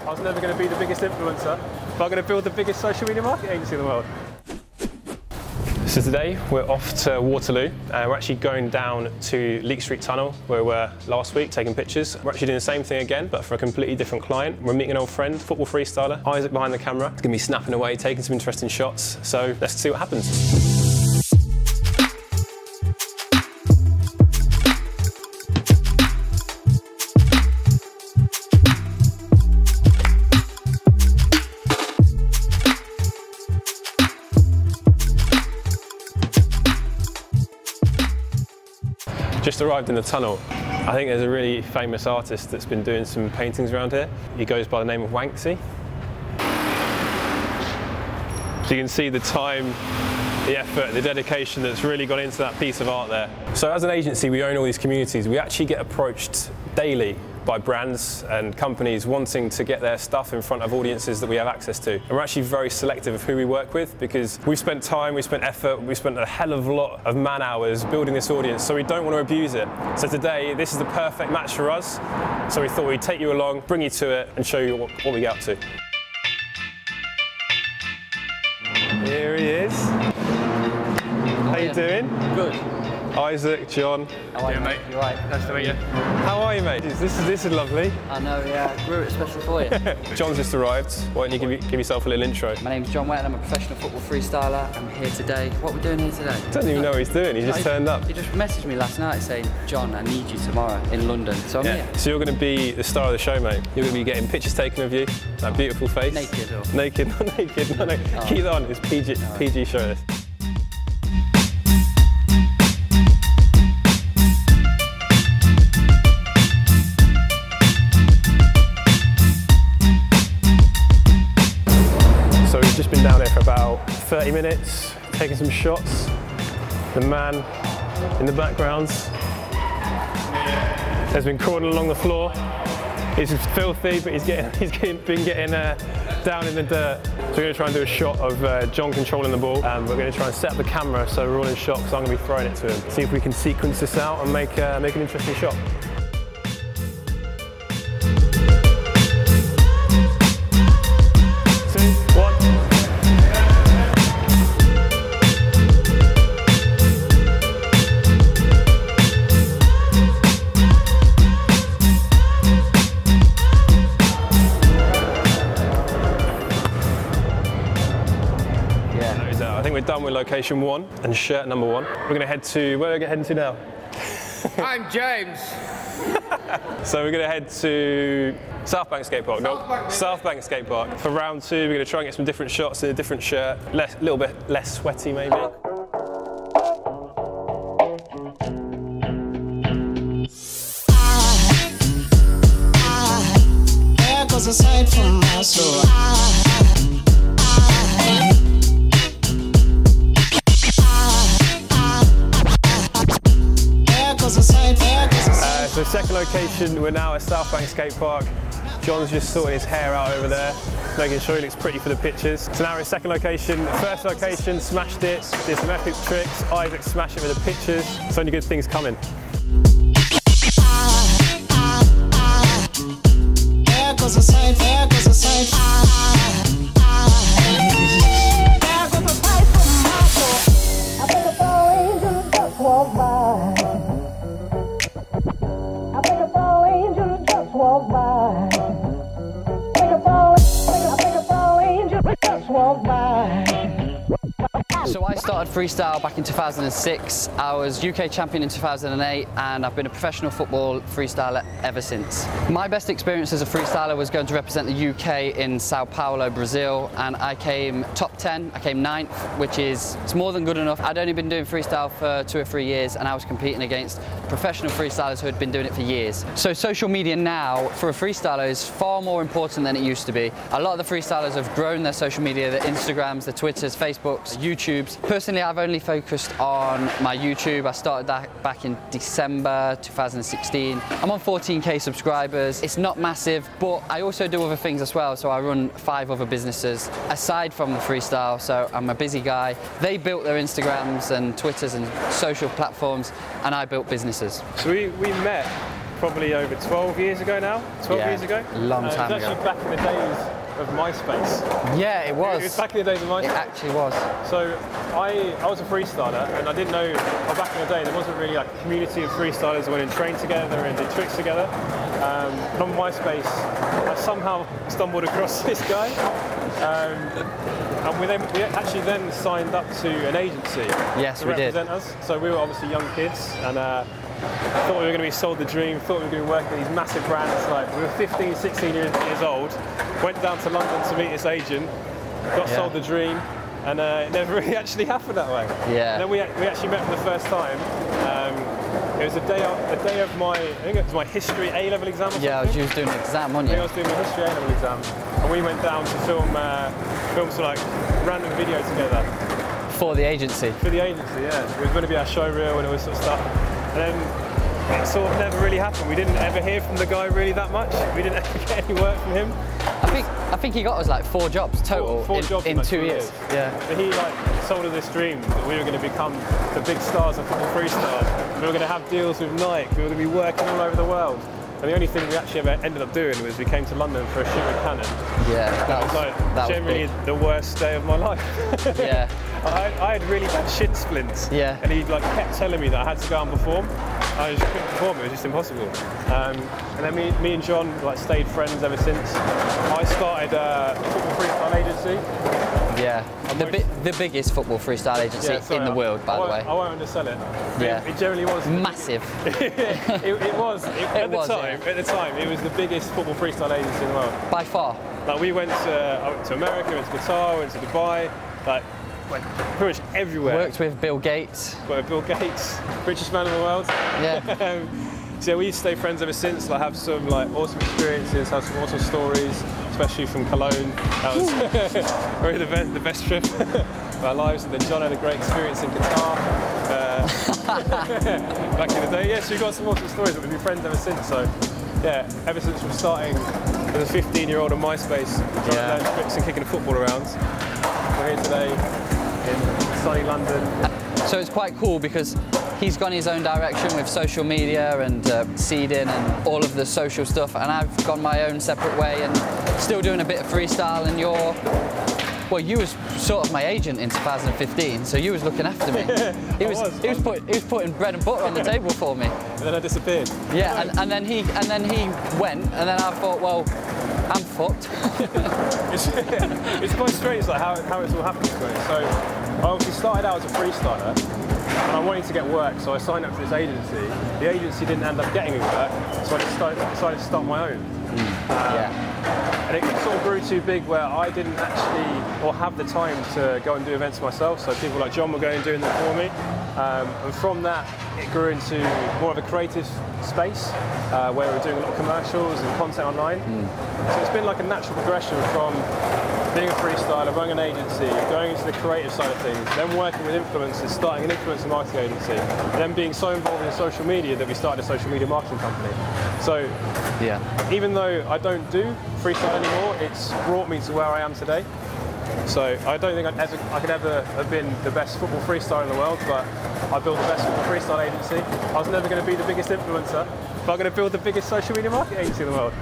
I was never going to be the biggest influencer, but I'm going to build the biggest social media marketing agency in the world. So today we're off to Waterloo and we're actually going down to Leek Street Tunnel where we were last week taking pictures. We're actually doing the same thing again but for a completely different client. We're meeting an old friend, football freestyler, Isaac behind the camera. He's going to be snapping away, taking some interesting shots. So let's see what happens. Just arrived in the tunnel. I think there's a really famous artist that's been doing some paintings around here. He goes by the name of Wanksy. So you can see the time, the effort, the dedication that's really gone into that piece of art there. So as an agency, we own all these communities. We actually get approached daily by brands and companies wanting to get their stuff in front of audiences that we have access to. And we're actually very selective of who we work with because we've spent time, we've spent effort, we've spent a hell of a lot of man hours building this audience, so we don't want to abuse it. So today, this is the perfect match for us. So we thought we'd take you along, bring you to it, and show you what we get up to. Here he is. How you doing? Good. Isaac, John. How are you, mate? You're right. Nice to meet you. How are you, mate? This is lovely. I know, yeah. I grew it especially for you. John's just arrived. Why don't you give yourself a little intro? My name's John Wett and I'm a professional football freestyler. I'm here today. What are we doing here today? I don't even know what he's doing. He just turned up. He just messaged me last night saying, John, I need you tomorrow in London. So I'm here. So you're going to be the star of the show, mate. You're going to be getting pictures taken of you, that beautiful face. Naked or? Naked, not naked. No. Oh. Keep that on. It's PG, no. PG show this. Just been down here for about 30 minutes, taking some shots. The man in the background has been crawling along the floor. He's filthy, but he's been getting down in the dirt. So we're going to try and do a shot of John controlling the ball. We're going to try and set up the camera so we're all in shot because I'm going to be throwing it to him. See if we can sequence this out and make an interesting shot. I think we're done with location 1 and shirt number 1. We're going to head to, where are we heading to now? I'm James. So we're going to head to South Bank Skate Park. South Bank Skate Park. For round 2, we're going to try and get some different shots in a different shirt. A little bit less sweaty maybe. There goes a sight from my soul. So second location, we're now at South Bank Skate Park. John's just sorting his hair out over there, making sure he looks pretty for the pictures. So now we're at second location. First location, smashed it, did some epic tricks. Isaac smashed it with the pictures. So only good things coming. There goes a sight, there goes a sight. There goes a sight from my soul. I think a fall angel just walked by. Walk by. Think a fall angel just walk by. So I started freestyle back in 2006. I was UK champion in 2008 and I've been a professional football freestyler ever since. My best experience as a freestyler was going to represent the UK in Sao Paulo, Brazil, and I came top 10, I came 9th, which is it's more than good enough. I'd only been doing freestyle for 2 or 3 years and I was competing against professional freestylers who had been doing it for years. So social media now for a freestyler is far more important than it used to be. A lot of the freestylers have grown their social media, their Instagrams, their Twitters, Facebooks, YouTubes. Personally, I've only focused on my YouTube. I started that back in December 2016. I'm on 14k subscribers. It's not massive, but I also do other things as well. So I run 5 other businesses aside from the freestyle. So I'm a busy guy. They built their Instagrams and Twitters and social platforms, and I built businesses. So we met probably over 12 years ago now. 12 Yeah, years ago. long time It was actually ago. back in the days of MySpace. Yeah, it was. It was back in the days of MySpace. It actually was. So I was a freestyler, and I didn't know, well, back in the day there wasn't really like a community of freestylers who went and trained together and did tricks together. And on MySpace, I somehow stumbled across this guy. And we actually then signed up to an agency Yes, to we did. represent us. So we were obviously young kids, and thought we were going to be sold the dream, thought we were going to be working with these massive brands. Like, we were 15, 16 years old, went down to London to meet this agent, got sold the dream, and it never really actually happened that way. Yeah. And then we actually met for the first time. It was the day of my, I think it was my history A-level exam or something. Yeah, you was doing an exam, wasn't I you? was doing my history A-level exam, and we went down to film some like random video together. For the agency. For the agency, yeah. It was going to be our show reel and all this sort of stuff. And then it sort of never really happened. We didn't ever hear from the guy really that much. We didn't ever get any work from him. I think he got us like 4 jobs total Four jobs in like 2 years. Yeah. But he like sold us this dream that we were going to become the big stars of football freestyle. We were going to have deals with Nike. We were going to be working all over the world. And the only thing we actually ever ended up doing was we came to London for a shoot with Canon. Yeah, That was like generally the worst day of my life. Yeah. I had really bad shin splints. Yeah. And he like kept telling me that I had to go and perform. I just couldn't perform, it was just impossible. And then me and John like stayed friends ever since. I started a football freestyle agency. Yeah. The biggest football freestyle agency in the world, by the way. I won't undersell it. Yeah. It generally was. Massive. it was. At the time, it was the biggest football freestyle agency in the world. By far. Like we went to America, went to Qatar, went to Dubai, like went pretty much everywhere. Worked with Bill Gates. Worked with Bill Gates, richest man in the world. Yeah. So we stay friends ever since. Like have some like awesome experiences, have some awesome stories, especially from Cologne. That was probably the best trip of our lives. And then John had a great experience in Qatar back in the day. Yeah, so we've got some awesome stories, but we've been friends ever since. So yeah, ever since from starting as a 15-year-old on MySpace, trying to learn tricks and kicking a football around. We're here today in sunny London. So it's quite cool because he's gone his own direction with social media and seeding and all of the social stuff, and I've gone my own separate way and still doing a bit of freestyle. And you was sort of my agent in 2015, so you was looking after me. He was putting bread and butter on the table for me. And then I disappeared. Yeah, and then he went, and then I thought, well, I'm fucked. It's quite strange like how it's all happened. So I obviously started out as a freestyler, and I wanted to get work, so I signed up to this agency. The agency didn't end up getting me work, so I decided to start my own. And it sort of grew too big where I didn't actually, or have the time to go and do events myself, so people like John were going and doing them for me. And from that, it grew into more of a creative space where we were doing a lot of commercials and content online. So it's been like a natural progression from being a freestyler, running an agency, going into the creative side of things, then working with influencers, starting an influencer marketing agency, and then being so involved in social media that we started a social media marketing company. So even though I don't do freestyle anymore, it's brought me to where I am today. So I don't think I could ever have been the best football freestyler in the world, but I built the best football freestyle agency. I was never going to be the biggest influencer, but I'm going to build the biggest social media marketing agency in the world.